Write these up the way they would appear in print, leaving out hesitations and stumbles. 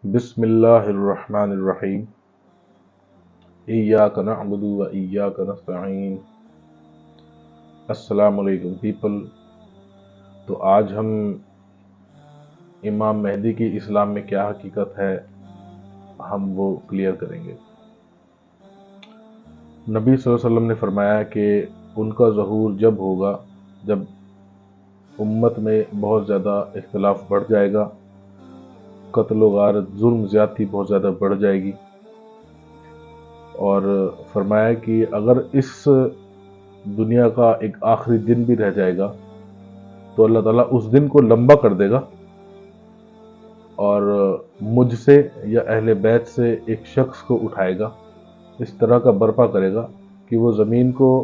بسم اللہ الرحمن الرحیم ایاک نعبد و ایاک نستعین۔ السلام علیکم پیپل۔ تو آج ہم امام مہدی کی اسلام میں کیا حقیقت ہے ہم وہ کلیئر کریں گے۔ نبی صلی اللہ علیہ وسلم نے فرمایا کہ ان کا ظہور جب ہوگا جب امت میں بہت زیادہ اختلاف بڑھ جائے گا، قتل و غارت، ظلم زیادتی بہت زیادہ بڑھ جائے گی، اور فرمایا کہ اگر اس دنیا کا ایک آخری دن بھی رہ جائے گا تو اللہ تعالیٰ اس دن کو لمبا کر دے گا اور مجھ سے یا اہل بیت سے ایک شخص کو اٹھائے گا، اس طرح کا برپا کرے گا کہ وہ زمین کو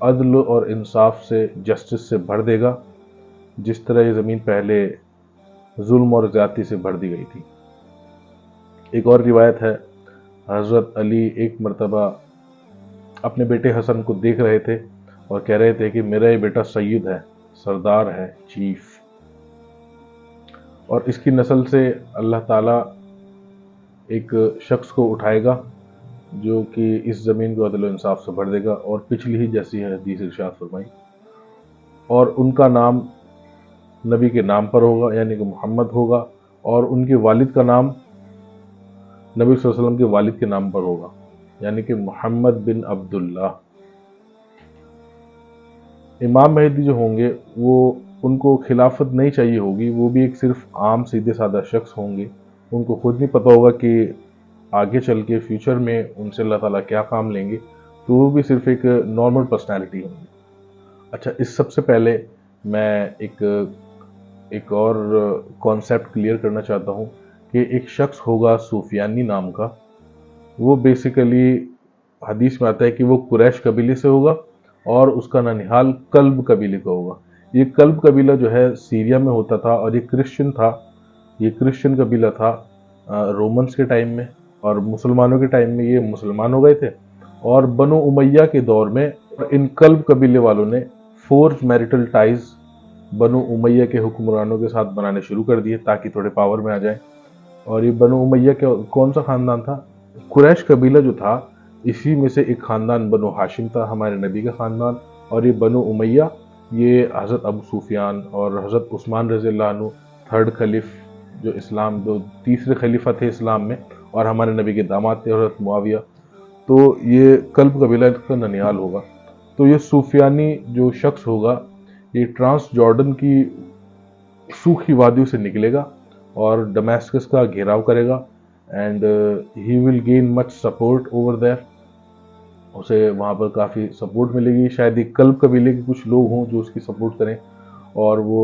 عدل اور انصاف سے، جسٹس سے بھر دے گا، جس طرح یہ زمین پہلے ظلم اور زیادتی سے بھر دی گئی تھی۔ ایک اور روایت ہے، حضرت علی ایک مرتبہ اپنے بیٹے حسن کو دیکھ رہے تھے اور کہہ رہے تھے کہ میرا یہ بیٹا سید ہے، سردار ہے، چیف، اور اس کی نسل سے اللہ تعالیٰ ایک شخص کو اٹھائے گا جو کہ اس زمین کو عدل و انصاف سے بھر دے گا، اور پچھلی ہی جیسی ہے حدیث ارشاد فرمائی، اور ان کا نام نبی کے نام پر ہوگا یعنی کہ محمد ہوگا، اور ان کے والد کا نام نبی صلی اللہ علیہ وسلم کے والد کے نام پر ہوگا یعنی کہ محمد بن عبداللہ۔ امام مہدی جو ہوں گے وہ ان کو خلافت نہیں چاہیے ہوگی، وہ بھی ایک صرف عام سیدھے سادہ شخص ہوں گے، ان کو خود نہیں پتہ ہوگا کہ آگے چل کے فیوچر میں ان سے اللہ تعالیٰ کیا کام لیں گے، تو وہ بھی صرف ایک نارمل پرسنالٹی ہوں گے۔ اچھا، اس سب سے پہلے میں ایک اور کانسیپٹ کلیئر کرنا چاہتا ہوں کہ ایک شخص ہوگا صوفیانی نام کا، وہ بیسیکلی حدیث میں آتا ہے کہ وہ قریش قبیلے سے ہوگا اور اس کا ننہال کلب قبیلے کا ہوگا۔ یہ کلب قبیلہ جو ہے سیریا میں ہوتا تھا اور یہ کرسچن تھا، یہ کرسچن قبیلہ تھا رومنز کے ٹائم میں، اور مسلمانوں کے ٹائم میں یہ مسلمان ہو گئے تھے، اور بنو امیہ کے دور میں ان کلب قبیلے والوں نے فورس میریٹل ٹائز بنو امیہ کے حکمرانوں کے ساتھ بنانے شروع کر دیے تاکہ تھوڑے پاور میں آ جائیں۔ اور یہ بنو امیہ کے کون سا خاندان تھا؟ قریش قبیلہ جو تھا اسی میں سے ایک خاندان بنو ہاشم تھا، ہمارے نبی کا خاندان، اور یہ بنو امیہ یہ حضرت ابو سفیان اور حضرت عثمان رضی اللہ عنہ، تھرڈ خلیف جو اسلام، دو تیسرے خلیفہ تھے اسلام میں، اور ہمارے نبی کے داماد تھے حضرت معاویہ، تو یہ کلب قبیلہ کا ننیال ہوگا۔ تو یہ صوفیانی جو شخص ہوگا یہ ٹرانس جارڈن کی سوکھی وادیوں سے نکلے گا اور ڈمیسکس کا گھیراؤ کرے گا، and he will gain much support over there, اسے وہاں پر کافی سپورٹ ملے گی، شاید ایک کلب قبیلے کے کچھ لوگ ہوں جو اس کی سپورٹ کریں، اور وہ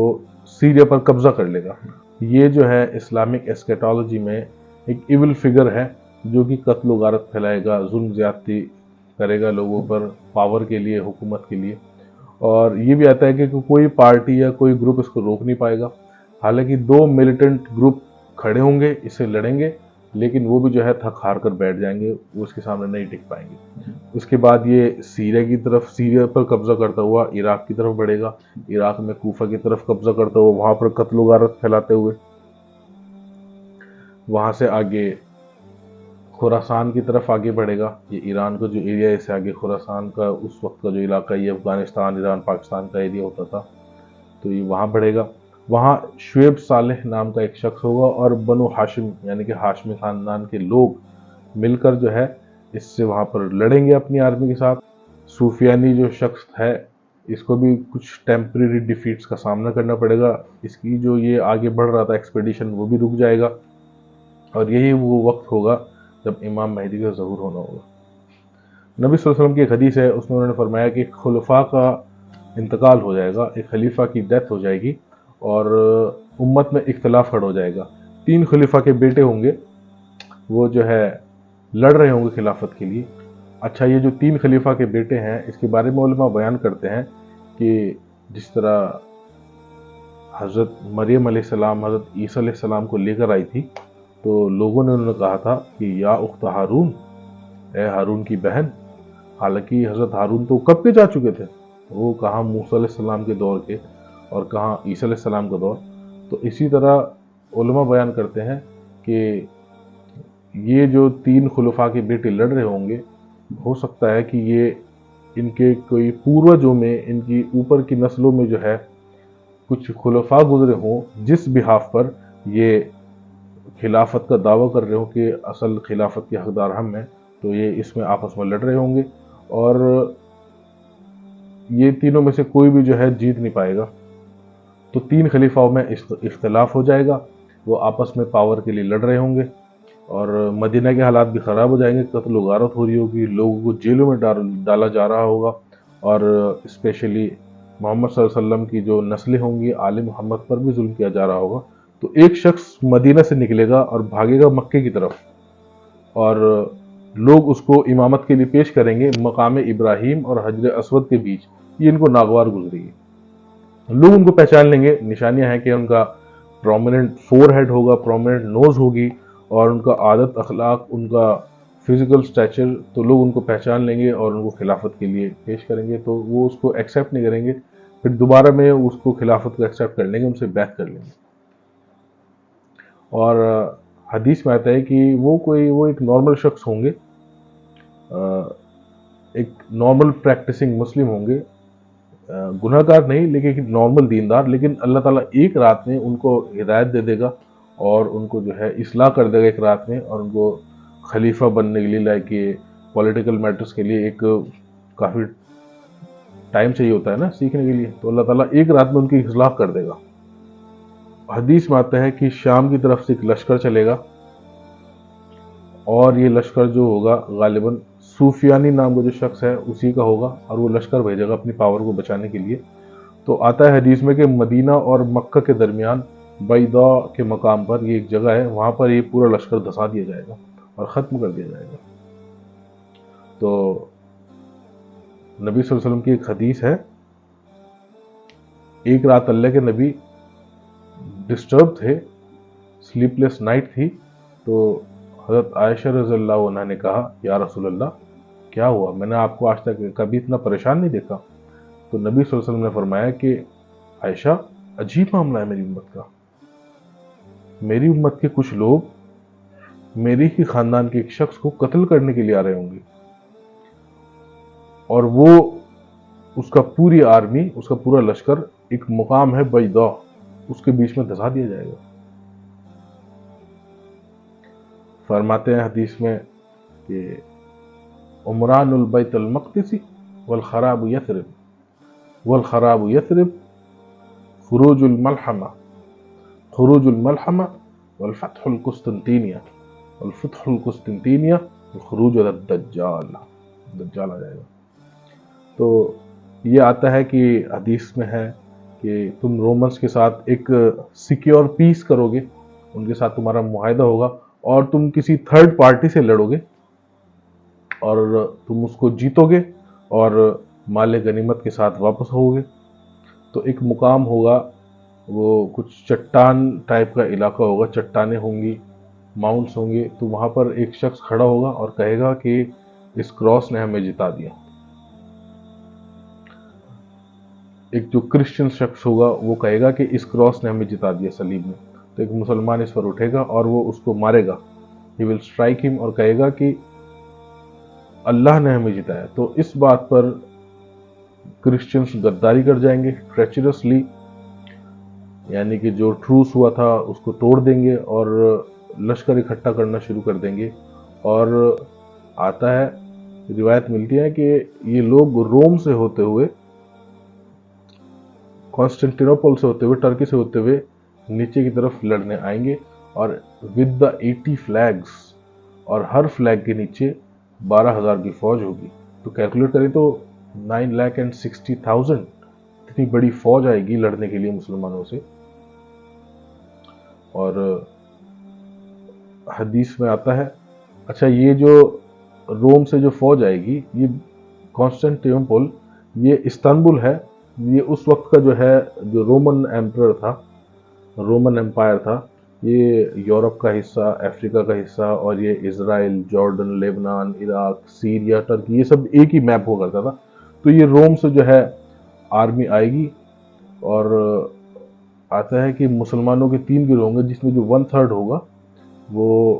سیریا پر قبضہ کر لے گا۔ یہ جو ہے اسلامک ایسکیٹالوجی میں ایک ایول فگر ہے جو کہ قتل و غارت پھیلائے گا، ظلم زیادتی کرے گا لوگوں پر پاور کے لیے، حکومت کے لیے، اور یہ بھی آتا ہے کہ کوئی پارٹی یا کوئی گروپ اس کو روک نہیں پائے گا، حالانکہ دو ملیٹنٹ گروپ کھڑے ہوں گے، اسے لڑیں گے، لیکن وہ بھی جو ہے تھک ہار کر بیٹھ جائیں گے، وہ اس کے سامنے نہیں ٹک پائیں گے۔ اس کے بعد یہ سیریا کی طرف، سیریا پر قبضہ کرتا ہوا عراق کی طرف بڑھے گا، عراق میں کوفہ کی طرف قبضہ کرتا ہوا وہاں پر قتل و غارت پھیلاتے ہوئے، وہاں سے آگے خراسان کی طرف آگے بڑھے گا، یہ ایران کا جو ایریا ہے اس سے آگے خراسان کا اس وقت کا جو علاقہ، یہ افغانستان، ایران، پاکستان کا ایریا ہوتا تھا، تو یہ وہاں بڑھے گا۔ وہاں شعیب صالح نام کا ایک شخص ہوگا اور بنو ہاشم یعنی کہ ہاشمی خاندان کے لوگ مل کر جو ہے اس سے وہاں پر لڑیں گے اپنی آرمی کے ساتھ۔ صوفیانی جو شخص ہے اس کو بھی کچھ ٹیمپریری ڈیفیٹس کا سامنا کرنا پڑے گا، اس کی جو یہ آگے بڑھ رہا تھا ایکسپیڈیشن وہ بھی رک جائے گا، اور یہی وہ وقت ہوگا جب امام مہدی کا ظہور ہونا ہوگا۔ نبی صلی اللہ علیہ وسلم کی ایک حدیث ہے، اس میں انہوں نے فرمایا کہ خلفاء کا انتقال ہو جائے گا، ایک خلیفہ کی ڈیتھ ہو جائے گی اور امت میں اختلاف کھڑا ہو جائے گا، 3 خلیفہ کے بیٹے ہوں گے، وہ جو ہے لڑ رہے ہوں گے خلافت کے لیے۔ اچھا، یہ جو 3 خلیفہ کے بیٹے ہیں اس کے بارے میں علماء بیان کرتے ہیں کہ جس طرح حضرت مریم علیہ السلام حضرت عیسیٰ علیہ السلام کو لے کر آئی تھی تو لوگوں نے انہوں نے کہا تھا کہ یا اخت ہارون، اے ہارون کی بہن، حالانکہ حضرت ہارون تو کب کے جا چکے تھے، وہ کہاں موسیٰ علیہ السلام کے دور کے اور کہاں عیسیٰ علیہ السلام کا دور۔ تو اسی طرح علماء بیان کرتے ہیں کہ یہ جو 3 خلفاء کے بیٹے لڑ رہے ہوں گے، ہو سکتا ہے کہ یہ ان کے کوئی پوروجوں میں، ان کی اوپر کی نسلوں میں جو ہے کچھ خلفاء گزرے ہوں، جس بحاف پر یہ خلافت کا دعویٰ کر رہے ہوں کہ اصل خلافت کے حقدار ہم ہیں، تو یہ اس میں آپس میں لڑ رہے ہوں گے، اور یہ تینوں میں سے کوئی بھی جو ہے جیت نہیں پائے گا، تو 3 خلیفاؤں میں اختلاف ہو جائے گا، وہ آپس میں پاور کے لیے لڑ رہے ہوں گے، اور مدینہ کے حالات بھی خراب ہو جائیں گے، قتل و غارت ہو رہی ہوگی، لوگوں کو جیلوں میں ڈالا جا رہا ہوگا، اور اسپیشلی محمد صلی اللہ علیہ وسلم کی جو نسلیں ہوں گی، آل محمد پر بھی ظلم کیا جا رہا ہوگا، تو ایک شخص مدینہ سے نکلے گا اور بھاگے گا مکے کی طرف، اور لوگ اس کو امامت کے لیے پیش کریں گے مقام ابراہیم اور حجر اسود کے بیچ، یہ ان کو ناگوار گزرے گی، لوگ ان کو پہچان لیں گے، نشانیاں ہیں کہ ان کا پرومیننٹ فور ہیڈ ہوگا، پرومیننٹ نوز ہوگی، اور ان کا عادت اخلاق، ان کا فزیکل سٹیچر، تو لوگ ان کو پہچان لیں گے اور ان کو خلافت کے لیے پیش کریں گے، تو وہ اس کو ایکسیپٹ نہیں کریں گے، پھر دوبارہ میں اس کو خلافت کو ایکسیپٹ کر لیں گے، ان سے بیعت کر لیں گے، اور حدیث میں آتا ہے کہ وہ ایک نارمل شخص ہوں گے، ایک نارمل پریکٹسنگ مسلم ہوں گے، گناہ گار نہیں لیکن ایک نارمل دیندار، لیکن اللہ تعالیٰ ایک رات میں ان کو ہدایت دے دے گا اور ان کو جو ہے اصلاح کر دے گا ایک رات میں، اور ان کو خلیفہ بننے کے لیے، لائک یہ پولیٹیکل میٹرز کے لیے ایک کافی ٹائم چاہیے ہوتا ہے نا سیکھنے کے لیے، تو اللہ تعالیٰ ایک رات میں ان کی اصلاح کر دے گا۔ حدیث میں آتا ہے کہ شام کی طرف سے ایک لشکر چلے گا، اور یہ لشکر جو ہوگا غالباً سفیانی نام کا جو شخص ہے اسی کا ہوگا، اور وہ لشکر بھیجے گا اپنی پاور کو بچانے کے لیے۔ تو آتا ہے حدیث میں کہ مدینہ اور مکہ کے درمیان بیضاء کے مقام پر یہ ایک جگہ ہے، وہاں پر یہ پورا لشکر دھسا دیا جائے گا اور ختم کر دیا جائے گا۔ تو نبی صلی اللہ علیہ وسلم کی ایک حدیث ہے، ایک رات اللہ کے نبی ڈسٹرب تھے، سلیپ لیس نائٹ تھی، تو حضرت عائشہ رضی اللہ عنہ نے کہا یا رسول اللہ کیا ہوا، میں نے آپ کو آج تک کبھی اتنا پریشان نہیں دیکھا، تو نبی صلی اللہ علیہ وسلم نے فرمایا کہ عائشہ عجیب معاملہ ہے میری امت کا، میری امت کے کچھ لوگ میری ہی خاندان کے ایک شخص کو قتل کرنے کے لیے آ رہے ہوں گے، اور وہ اس کا پوری آرمی، اس کا پورا لشکر ایک مقام ہے بیضاء، اس کے بیچ میں دھسا دیا جائے گا۔ فرماتے ہیں حدیث میں کہ عمران البیت المقدس والخراب یثرب خروج الملحمہ والفتح القسطنطینیہ خروج الدجال آ جائے گا۔ تو یہ آتا ہے کہ حدیث میں ہے کہ تم رومنس کے ساتھ ایک سیکیور پیس کرو گے، ان کے ساتھ تمہارا معاہدہ ہوگا، اور تم کسی تھرڈ پارٹی سے لڑو گے اور تم اس کو جیتو گے اور مال غنیمت کے ساتھ واپس ہوگے گے، تو ایک مقام ہوگا، وہ کچھ چٹان ٹائپ کا علاقہ ہوگا، چٹانیں ہوں گی، ماؤنٹس ہوں گے، تو وہاں پر ایک شخص کھڑا ہوگا اور کہے گا کہ اس کراس نے ہمیں جتا دیا۔ ایک جو کرسچن شخص ہوگا وہ کہے گا کہ اس کراس نے ہمیں جتا دیا صلیب میں، تو ایک مسلمان اس پر اٹھے گا اور وہ اس کو مارے گا، ہی ول اسٹرائک ہم، اور کہے گا کہ اللہ نے ہمیں جتایا۔ تو اس بات پر کرسچنز غداری کر جائیں گے ٹریچرسلی، یعنی کہ جو ٹروس ہوا تھا اس کو توڑ دیں گے اور لشکر اکٹھا کرنا شروع کر دیں گے، اور آتا ہے روایت ملتی ہے کہ یہ لوگ روم سے ہوتے ہوئے، کانسٹنٹینوپل سے ہوتے ہوئے، ٹرکی سے ہوتے ہوئے نیچے کی طرف لڑنے آئیں گے، اور ود دا 80 فلیگز، اور ہر فلیگ کے نیچے 12,000 کی فوج ہوگی، تو کیلکولیٹ کریں تو 9,60,000 اتنی بڑی فوج آئے گی لڑنے کے لیے مسلمانوں سے۔ اور حدیث میں آتا ہے، اچھا یہ جو روم سے جو فوج آئے گی، یہ کانسٹنٹینوپل، یہ استنبول ہے، یہ اس وقت کا جو ہے جو رومن ایمپرر تھا، رومن امپائر تھا، یہ یورپ کا حصہ، افریقہ کا حصہ، اور یہ اسرائیل، جارڈن، لیبنان، عراق، سیریا، ٹرکی، یہ سب ایک ہی میپ ہوا کرتا تھا، تو یہ روم سے جو ہے آرمی آئے گی، اور آتا ہے کہ مسلمانوں کے 3 گروہ ہوں گے، جس میں جو 1/3 ہوگا وہ